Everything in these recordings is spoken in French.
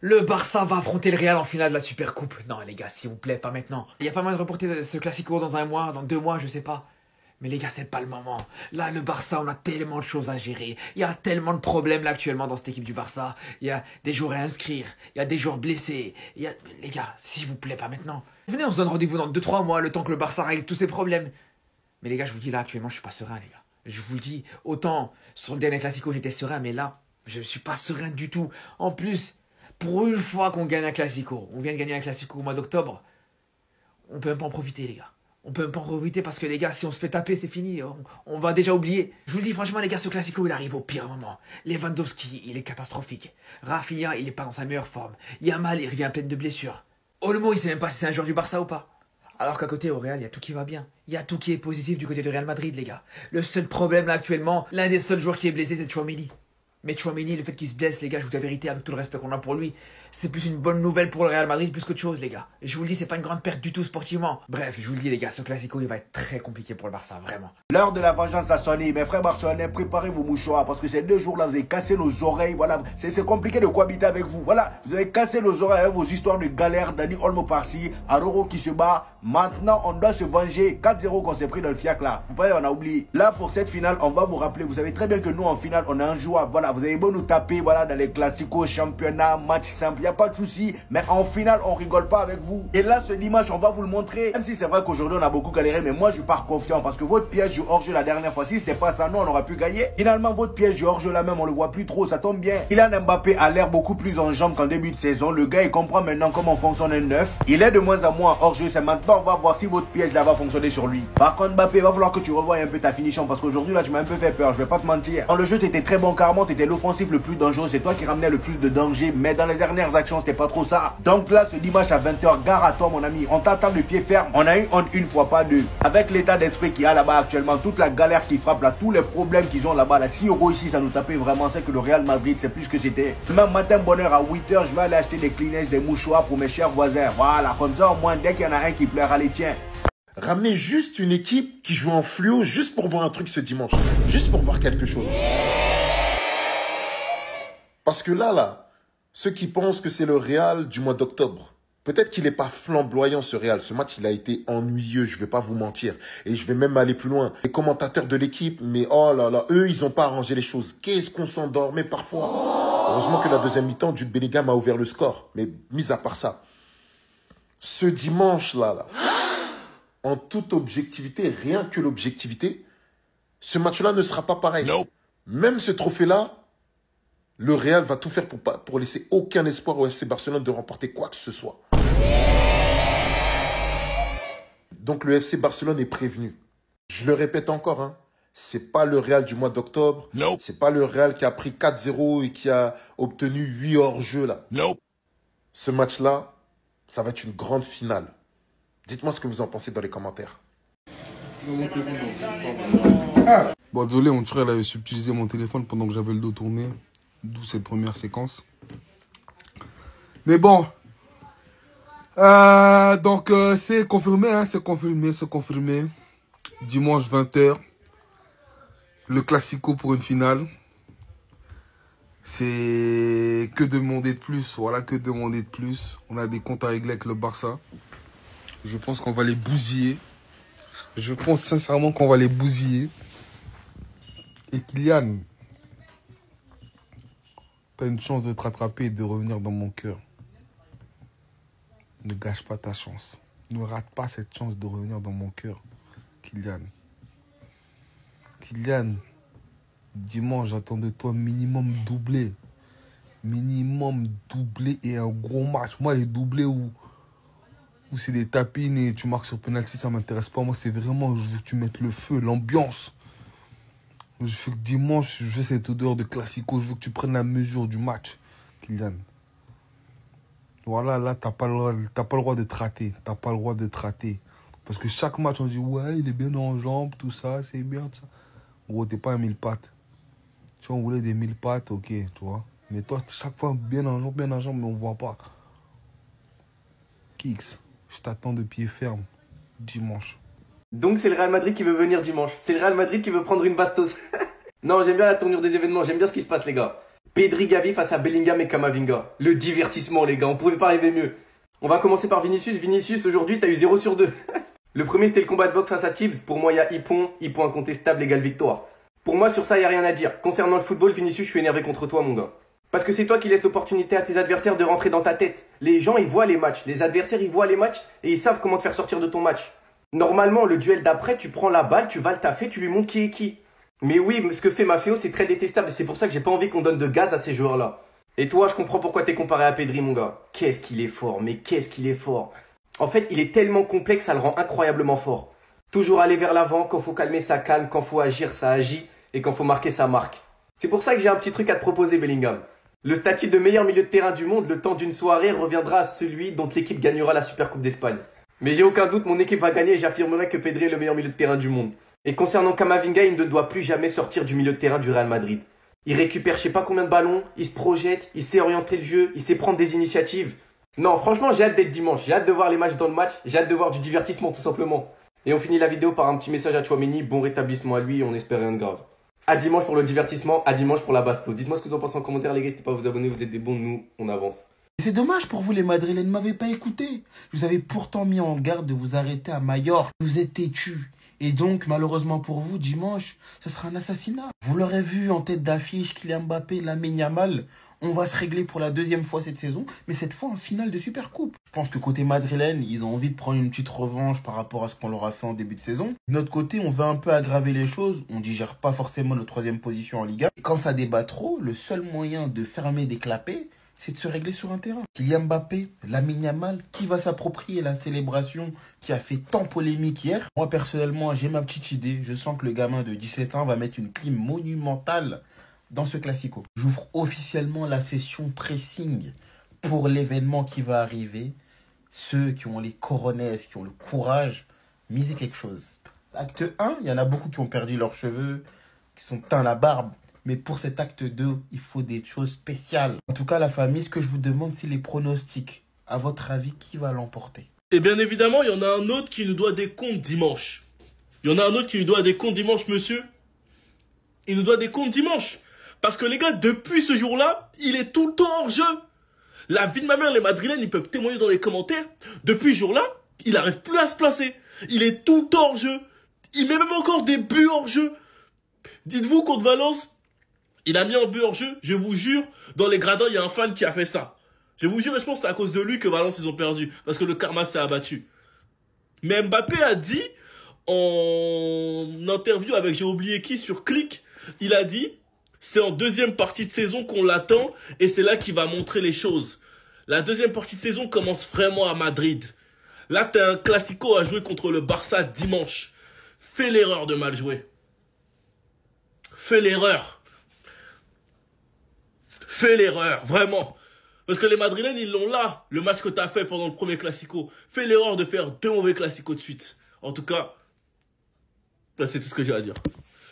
Le Barça va affronter le Real en finale de la Supercoupe. Non les gars, s'il vous plaît, pas maintenant. Il y a pas moyen de reporter ce Classico dans un mois, dans 2 mois, je sais pas. Mais les gars, c'est pas le moment. Là, le Barça, on a tellement de choses à gérer. Il y a tellement de problèmes là actuellement dans cette équipe du Barça. Il y a des joueurs à inscrire. Il y a des joueurs blessés. Les gars, s'il vous plaît, pas maintenant. Venez, on se donne rendez-vous dans 2-3 mois, le temps que le Barça règle tous ses problèmes. Mais les gars, je vous dis là, actuellement, je suis pas serein, les gars. Je vous le dis, autant sur le dernier Classico, j'étais serein, mais là, je suis pas serein du tout. En plus, pour une fois qu'on gagne un Classico, on vient de gagner un Classico au mois d'octobre, on peut même pas en profiter, les gars. On peut même pas en profiter parce que les gars, si on se fait taper, c'est fini. On va déjà oublier. Je vous le dis franchement, les gars, ce Classico, il arrive au pire moment. Lewandowski, il est catastrophique. Rafinha, il est pas dans sa meilleure forme. Yamal, il revient plein de blessures. Olmo, il sait même pas si c'est un joueur du Barça ou pas. Alors qu'à côté, au Real, il y a tout qui va bien. Il y a tout qui est positif du côté du Real Madrid, les gars. Le seul problème là actuellement, l'un des seuls joueurs qui est blessé, c'est Tchouaméni. Mais Tchouaméni, le fait qu'il se blesse, les gars, je vous dis la vérité, avec tout le respect qu'on a pour lui, c'est plus une bonne nouvelle pour le Real Madrid plus qu'autre chose, les gars. Je vous le dis, c'est pas une grande perte du tout sportivement. Bref, je vous le dis, les gars, ce Classico, il va être très compliqué pour le Barça, vraiment. L'heure de la vengeance a sonné. Mes frères barcelonais, préparez vos mouchoirs parce que ces 2 jours-là, vous avez cassé nos oreilles. Voilà, c'est compliqué de cohabiter avec vous. Voilà, vous avez cassé nos oreilles avec vos histoires de galère. Dani Olmo par-ci, Aroro qui se bat. Maintenant, on doit se venger. 4-0 qu'on s'est pris dans le fiac là. Vous voyez, on a oublié. Là, pour cette finale, on va vous rappeler. Vous savez très bien que nous, en finale, on est injouable. Voilà, vous avez beau nous taper, voilà, dans les classicos, championnats, matchs simples. Il n'y a pas de souci. Mais en finale, on rigole pas avec vous. Et là, ce dimanche, on va vous le montrer. Même si c'est vrai qu'aujourd'hui, on a beaucoup galéré, mais moi, je pars confiant parce que votre piège du hors-jeu la dernière fois, si c'était pas ça, nous, on aurait pu gagner. Finalement, votre piège du hors-jeu là même, on le voit plus trop. Ça tombe bien. Kylian Mbappé a l'air beaucoup plus en jambes qu'en début de saison. Le gars, il comprend maintenant comment fonctionne un neuf. Il est de moins en moins hors-jeu. C'est maintenant, on va voir si votre piège là va fonctionner sur lui. Par contre, Mbappé, il va falloir que tu revoies un peu ta finition parce qu'aujourd'hui, là, tu m'as un peu fait peur. Je vais pas te mentir. Dans le jeu, tu étais très bon carrément. Tu étais l'offensif le plus dangereux. C'est toi qui ramenais le plus de danger. Mais dans les dernières actions, c'était pas trop ça. Donc là, ce dimanche à 20 h, gare à toi, mon ami. On t'attend de pied ferme. On a eu honte une fois, pas deux. Avec l'état d'esprit qu'il y a là-bas actuellement, toute la galère qui frappe là, tous les problèmes qu'ils ont là-bas, là, 6 € ici, ça nous tapait vraiment. C'est que le Real Madrid, c'est plus que c'était. Même matin, bonheur à 8 h, je vais aller acheter des Kleenex, des mouchoirs pour mes chers voisins. Voilà, comme ça, au moins, dès qu'il y en a un qui pleure, allez, tiens. Ramenez juste une équipe qui joue en fluo, juste pour voir un truc ce dimanche. Juste pour voir quelque chose. Parce que là, ceux qui pensent que c'est le Real du mois d'octobre, peut-être qu'il n'est pas flamboyant ce Real. Ce match, il a été ennuyeux, je ne vais pas vous mentir. Et je vais même aller plus loin. Les commentateurs de l'équipe, mais oh là là, eux, ils n'ont pas arrangé les choses. Qu'est-ce qu'on s'endormait parfois. Heureusement que la deuxième mi-temps, Jude Bellingham a ouvert le score. Mais mis à part ça, ce dimanche-là, en toute objectivité, rien que l'objectivité, ce match-là ne sera pas pareil. Non. Même ce trophée-là, le Real va tout faire pour laisser aucun espoir au FC Barcelone de remporter quoi que ce soit. Donc le FC Barcelone est prévenu. Je le répète encore, hein, c'est pas le Real du mois d'octobre. Non. C'est pas le Real qui a pris 4-0 et qui a obtenu 8 hors-jeu là. Non. Ce match-là, ça va être une grande finale. Dites-moi ce que vous en pensez dans les commentaires. Bon, désolé, mon frère avait subtilisé mon téléphone pendant que j'avais le dos tourné. D'où cette première séquence. Mais bon. Donc, c'est confirmé, hein, c'est confirmé. Dimanche 20 h. Le Classico pour une finale. C'est que demander de plus. Voilà, que demander de plus. On a des comptes à régler avec le Barça. Je pense qu'on va les bousiller. Je pense sincèrement qu'on va les bousiller. Et Kylian, t'as une chance de te rattraper et de revenir dans mon cœur. Ne gâche pas ta chance. Ne rate pas cette chance de revenir dans mon cœur, Kylian. Kylian, dimanche, j'attends de toi minimum doublé. Minimum doublé et un gros match. Moi, les doublés où c'est des tapines et tu marques sur penalty, ça m'intéresse pas. Moi, c'est vraiment, je veux que tu mettes le feu, l'ambiance. Je veux que dimanche, je veux cette odeur de classico. Je veux que tu prennes la mesure du match, Kylian. Voilà, là, t'as pas le droit de te rater. T'as pas le droit de te rater. Parce que chaque match, on dit, ouais, il est bien en jambes, tout ça, c'est bien, tout ça. Gros, t'es pas un 1000 pattes. Si on voulait des 1000 pattes, ok, tu vois. Mais toi, chaque fois, bien en jambes, mais on voit pas. Kix, je t'attends de pied ferme, dimanche. Donc c'est le Real Madrid qui veut venir dimanche. C'est le Real Madrid qui veut prendre une bastos. Non, j'aime bien la tournure des événements, j'aime bien ce qui se passe les gars. Pedri Gavi face à Bellingham et Camavinga. Le divertissement, les gars, on pouvait pas rêver mieux. On va commencer par Vinicius. Vinicius, aujourd'hui, t'as eu 0 sur 2. Le premier, c'était le combat de boxe face à Tibbs. Pour moi, il y a Hippon incontestable égale victoire. Pour moi, sur ça, il n'y a rien à dire. Concernant le football, Vinicius, je suis énervé contre toi, mon gars. Parce que c'est toi qui laisses l'opportunité à tes adversaires de rentrer dans ta tête. Les gens, ils voient les matchs. Les adversaires, ils voient les matchs et ils savent comment te faire sortir de ton match. Normalement, le duel d'après, tu prends la balle, tu vas le taffer, tu lui montres qui est qui. Mais oui, ce que fait Maffeo, c'est très détestable. C'est pour ça que j'ai pas envie qu'on donne de gaz à ces joueurs-là. Et toi, je comprends pourquoi t'es comparé à Pedri, mon gars. Qu'est-ce qu'il est fort, mais qu'est-ce qu'il est fort. En fait, il est tellement complexe, ça le rend incroyablement fort. Toujours aller vers l'avant, quand faut calmer, ça calme, quand faut agir, ça agit, et quand faut marquer, ça marque. C'est pour ça que j'ai un petit truc à te proposer, Bellingham. Le statut de meilleur milieu de terrain du monde, le temps d'une soirée, reviendra à celui dont l'équipe gagnera la Supercoupe d'Espagne. Mais j'ai aucun doute, mon équipe va gagner et j'affirmerai que Pedri est le meilleur milieu de terrain du monde. Et concernant Camavinga, il ne doit plus jamais sortir du milieu de terrain du Real Madrid. Il récupère je sais pas combien de ballons, il se projette, il sait orienter le jeu, il sait prendre des initiatives. Non, franchement, j'ai hâte d'être dimanche, j'ai hâte de voir les matchs dans le match, j'ai hâte de voir du divertissement tout simplement. Et on finit la vidéo par un petit message à Tchouaméni, bon rétablissement à lui, on espère rien de grave. À dimanche pour le divertissement, à dimanche pour la basto. Dites-moi ce que vous en pensez en commentaire les gars, n'hésitez pas à vous abonner, vous êtes des bons, nous, on avance. C'est dommage pour vous les Madrilènes, ne m'avez pas écouté. Je vous avais pourtant mis en garde de vous arrêter à Majorque. Vous êtes têtus. Et donc, malheureusement pour vous, dimanche, ce sera un assassinat. Vous l'aurez vu en tête d'affiche, Kylian Mbappé, Lamine Yamal. On va se régler pour la deuxième fois cette saison, mais cette fois en finale de Supercoupe. Je pense que côté madrilène, ils ont envie de prendre une petite revanche par rapport à ce qu'on leur a fait en début de saison. De notre côté, on veut un peu aggraver les choses. On digère pas forcément notre troisième position en Liga. Et quand ça débat trop, le seul moyen de fermer des clapets, c'est de se régler sur un terrain. Kylian Mbappé, Lamine Yamal, qui va s'approprier la célébration qui a fait tant polémique hier? Moi, personnellement, j'ai ma petite idée. Je sens que le gamin de 17 ans va mettre une clim monumentale dans ce classico. J'ouvre officiellement la session pressing pour l'événement qui va arriver. Ceux qui ont les coronets, qui ont le courage, misez quelque chose. Acte 1, il y en a beaucoup qui ont perdu leurs cheveux, qui sont teints la barbe. Mais pour cet acte 2, il faut des choses spéciales. En tout cas, la famille, ce que je vous demande, c'est les pronostics. À votre avis, qui va l'emporter? Et bien évidemment, il y en a un autre qui nous doit des comptes dimanche. Il y en a un autre qui nous doit des comptes dimanche, monsieur. Il nous doit des comptes dimanche. Parce que les gars, depuis ce jour-là, il est tout le temps hors jeu. La vie de ma mère, les Madrilènes, ils peuvent témoigner dans les commentaires. Depuis ce jour-là, il n'arrive plus à se placer. Il est tout le temps hors jeu. Il met même encore des buts hors jeu. Dites-vous contre Valence, il a mis un but hors jeu. Je vous jure, dans les gradins, il y a un fan qui a fait ça. Je vous jure, et je pense que c'est à cause de lui que Valence, ils ont perdu. Parce que le karma s'est abattu. Mais Mbappé a dit, en interview avec j'ai oublié qui sur Click, il a dit... C'est en deuxième partie de saison qu'on l'attend et c'est là qu'il va montrer les choses. La deuxième partie de saison commence vraiment à Madrid. Là, t'as un classico à jouer contre le Barça dimanche. Fais l'erreur de mal jouer. Fais l'erreur. Fais l'erreur, vraiment. Parce que les Madrilènes, ils l'ont là, le match que t'as fait pendant le premier classico. Fais l'erreur de faire 2 mauvais classicos de suite. En tout cas, c'est tout ce que j'ai à dire.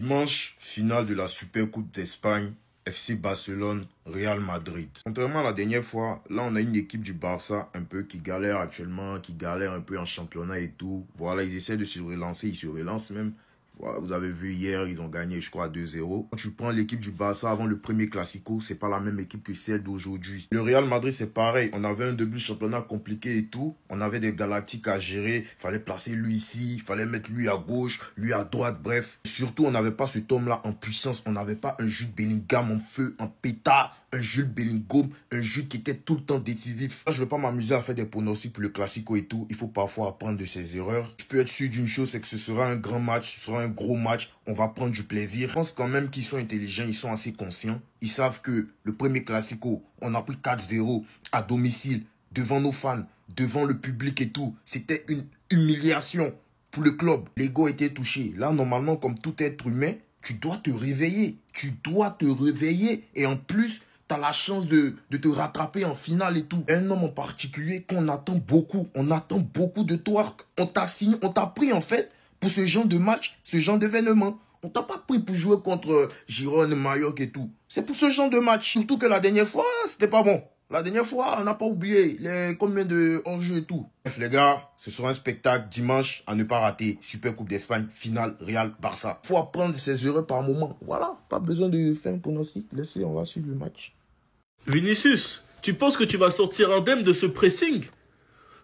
Dimanche, finale de la Supercoupe d'Espagne, FC Barcelone, Real Madrid. Contrairement à la dernière fois, là on a une équipe du Barça un peu qui galère actuellement, qui galère un peu en championnat et tout. Voilà, ils essaient de se relancer, ils se relancent même. Voilà, vous avez vu hier, ils ont gagné, je crois, 2-0. Quand tu prends l'équipe du Barça avant le premier Classico, c'est pas la même équipe que celle d'aujourd'hui. Le Real Madrid, c'est pareil. On avait un début de championnat compliqué et tout. On avait des galactiques à gérer. Il fallait placer lui ici, il fallait mettre lui à gauche, lui à droite, bref. Surtout, on n'avait pas cet homme-là en puissance. On n'avait pas un Jude Bellingham en feu, en pétard. Un Jude Bellingham, un Jude qui était tout le temps décisif. Là, je ne vais pas m'amuser à faire des pronostics pour le Classico et tout. Il faut parfois apprendre de ses erreurs. Je peux être sûr d'une chose, c'est que ce sera un grand match, ce sera un gros match. On va prendre du plaisir. Je pense quand même qu'ils sont intelligents, ils sont assez conscients. Ils savent que le premier Classico, on a pris 4-0 à domicile, devant nos fans, devant le public et tout. C'était une humiliation pour le club. L'ego était touché. Là, normalement, comme tout être humain, tu dois te réveiller. Tu dois te réveiller. Et en plus, tu as la chance de te rattraper en finale et tout. Un homme en particulier qu'on attend beaucoup. On attend beaucoup de toi. On t'a signé, on t'a pris en fait pour ce genre de match, ce genre d'événement. On t'a pas pris pour jouer contre Girone, Mallorca et tout. C'est pour ce genre de match. Surtout que la dernière fois, c'était pas bon. La dernière fois, on n'a pas oublié combien de hors-jeu et tout. Bref, les gars, ce sera un spectacle dimanche à ne pas rater. Super Coupe d'Espagne, finale Real-Barça. Faut apprendre ses erreurs par moment. Voilà, pas besoin de faire un pronostic. Laissez, on va suivre le match. Vinicius, tu penses que tu vas sortir indemne de ce pressing?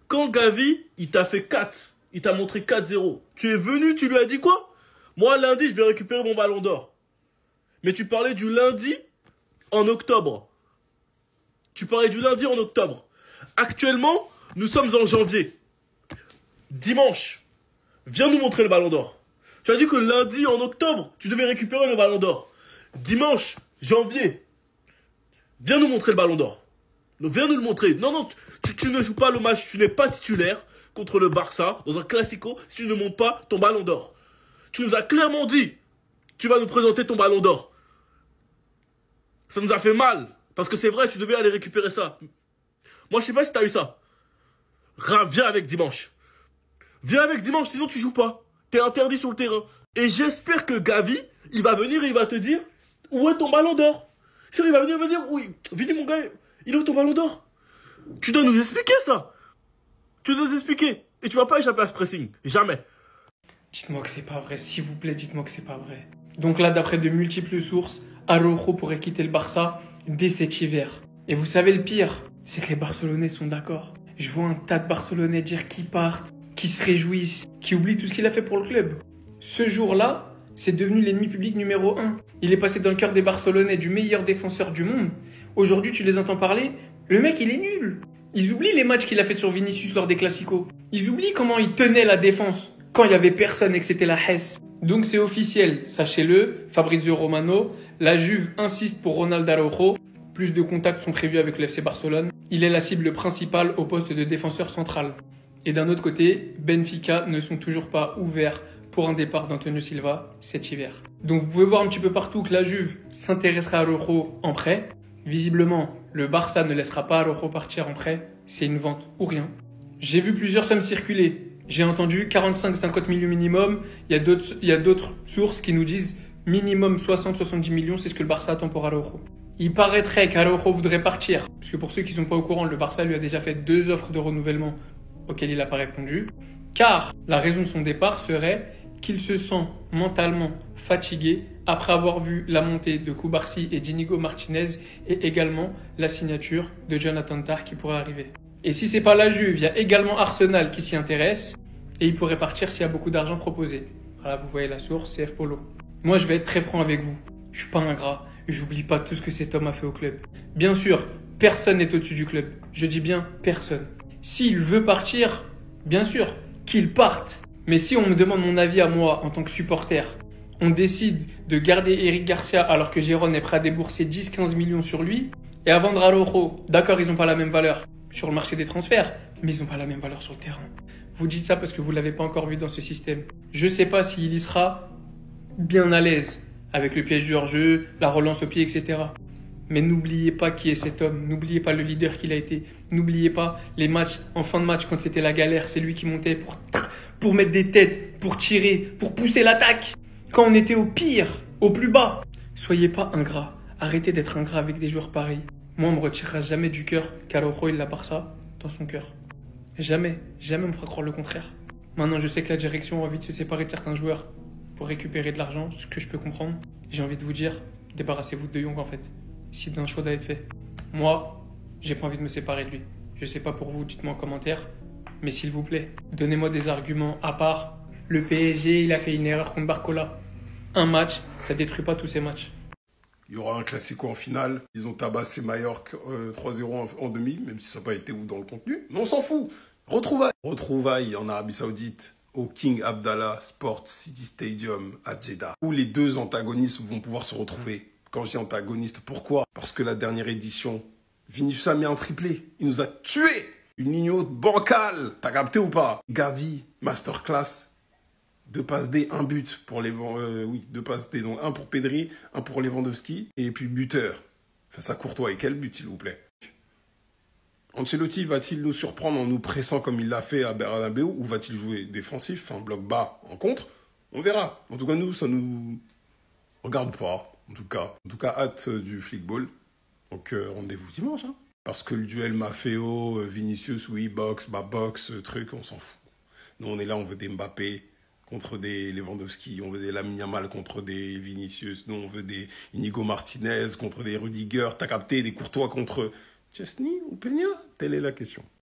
Quand Gavi, il t'a fait 4, il t'a montré 4-0, tu es venu, tu lui as dit quoi? Moi, lundi, je vais récupérer mon ballon d'or. Mais tu parlais du lundi en octobre. Tu parlais du lundi en octobre. Actuellement, nous sommes en janvier. Dimanche, viens nous montrer le ballon d'or. Tu as dit que lundi en octobre, tu devais récupérer le ballon d'or. Dimanche, janvier, viens nous montrer le ballon d'or. Viens nous le montrer. Non, tu ne joues pas le match, tu n'es pas titulaire contre le Barça dans un classico si tu ne montes pas ton ballon d'or. Tu nous as clairement dit, tu vas nous présenter ton ballon d'or. Ça nous a fait mal. Parce que c'est vrai, tu devais aller récupérer ça. Moi, je sais pas si t'as eu ça. Viens avec dimanche. Viens avec dimanche, sinon tu joues pas. T'es interdit sur le terrain. Et j'espère que Gavi, il va venir et il va te dire, où est ton ballon d'or? Il va venir et il va dire, oui, Vini mon gars, il est où ton ballon d'or? Tu dois nous expliquer ça. Tu dois nous expliquer. Et tu vas pas échapper à ce pressing. Jamais. Dites-moi que c'est pas vrai, s'il vous plaît, dites-moi que c'est pas vrai. Donc là, d'après de multiples sources, Araujo pourrait quitter le Barça dès cet hiver. Et vous savez le pire, c'est que les Barcelonais sont d'accord. Je vois un tas de Barcelonais dire qu'ils partent, qu'ils se réjouissent, qu'ils oublient tout ce qu'il a fait pour le club. Ce jour-là, c'est devenu l'ennemi public numéro 1. Il est passé dans le cœur des Barcelonais du meilleur défenseur du monde. Aujourd'hui, tu les entends parler, le mec, il est nul. Ils oublient les matchs qu'il a fait sur Vinicius lors des Classicos. Ils oublient comment il tenait la défense quand il n'y avait personne et que c'était la Hesse. Donc c'est officiel, sachez-le, Fabrizio Romano, la Juve insiste pour Ronald Araujo. Plus de contacts sont prévus avec le FC Barcelone. Il est la cible principale au poste de défenseur central. Et d'un autre côté, Benfica ne sont toujours pas ouverts pour un départ d'Antonio Silva cet hiver. Donc vous pouvez voir un petit peu partout que la Juve s'intéressera à Araujo en prêt. Visiblement, le Barça ne laissera pas Araujo partir en prêt. C'est une vente ou rien. J'ai vu plusieurs sommes circuler. J'ai entendu 45-50 millions minimum. Il y a d'autres sources qui nous disent minimum 60-70 millions, c'est ce que le Barça attend pour Araujo. Il paraîtrait qu'Araujo voudrait partir, parce que pour ceux qui ne sont pas au courant, le Barça lui a déjà fait 2 offres de renouvellement auxquelles il n'a pas répondu. Car la raison de son départ serait qu'il se sent mentalement fatigué après avoir vu la montée de Cubarsí et d'Inigo Martinez et également la signature de Jonathan Tah qui pourrait arriver. Et si c'est pas la Juve, il y a également Arsenal qui s'y intéresse et il pourrait partir s'il y a beaucoup d'argent proposé. Voilà, vous voyez la source, CF Polo. Moi, je vais être très franc avec vous. Je suis pas ingrat. J'oublie pas tout ce que cet homme a fait au club. Bien sûr, personne n'est au-dessus du club. Je dis bien personne. S'il veut partir, bien sûr, qu'il parte. Mais si on me demande mon avis à moi en tant que supporter, on décide de garder Eric Garcia alors que Gérone est prêt à débourser 10-15 millions sur lui et à vendre Araujo, d'accord, ils n'ont pas la même valeur sur le marché des transferts, mais ils n'ont pas la même valeur sur le terrain. Vous dites ça parce que vous ne l'avez pas encore vu dans ce système. Je ne sais pas s'il y sera bien à l'aise avec le piège du hors-jeu, la relance au pied, etc. Mais n'oubliez pas qui est cet homme, n'oubliez pas le leader qu'il a été, n'oubliez pas les matchs en fin de match quand c'était la galère, c'est lui qui montait pour mettre des têtes, pour tirer, pour pousser l'attaque. Quand on était au pire, au plus bas. Soyez pas ingrat, arrêtez d'être ingrat avec des joueurs pareils. Moi, on me retirera jamais du cœur qu'Araujo il a Barça dans son cœur. Jamais, jamais on me fera croire le contraire. Maintenant, je sais que la direction a envie de se séparer de certains joueurs pour récupérer de l'argent, ce que je peux comprendre. J'ai envie de vous dire, débarrassez-vous de De Jong en fait. Si un choix doit être fait. Moi, j'ai pas envie de me séparer de lui. Je sais pas pour vous, dites-moi en commentaire. Mais s'il vous plaît, donnez-moi des arguments à part. Le PSG, il a fait une erreur contre Barcola. Un match, ça détruit pas tous ces matchs. Il y aura un classico en finale. Ils ont tabassé Mallorca 3-0 en demi, même si ça n'a pas été ouf dans le contenu. Mais on s'en fout. Retrouvailles. Retrouvailles en Arabie Saoudite au King Abdallah Sport City Stadium à Jeddah, où les deux antagonistes vont pouvoir se retrouver. Quand je dis antagoniste, pourquoi? Parce que la dernière édition, Vinicius a mis un triplé. Il nous a tués. Une ligne haute bancale. T'as capté ou pas? Gavi, masterclass. 2 passes D, 1 but pour les 2 passes D, donc 1 pour Pedri, 1 pour Lewandowski, et puis buteur. Face à Courtois, et quel but s'il vous plaît? Ancelotti va-t-il nous surprendre en nous pressant comme il l'a fait à Bernabéu, ou va-t-il jouer défensif, un bloc bas en contre? On verra. En tout cas, nous, ça nous regarde pas. En tout cas, hâte du flickball. Donc rendez-vous dimanche. Hein. Parce que le duel Maffeo, Vinicius, oui, boxe, truc, on s'en fout. Nous, on est là, on veut des Mbappé contre des Lewandowski, on veut des Lamine Yamal contre des Vinicius, nous, on veut des Inigo Martinez contre des Rudiger, t'as capté, des Courtois contre Chesney ou Peña? Telle est la question.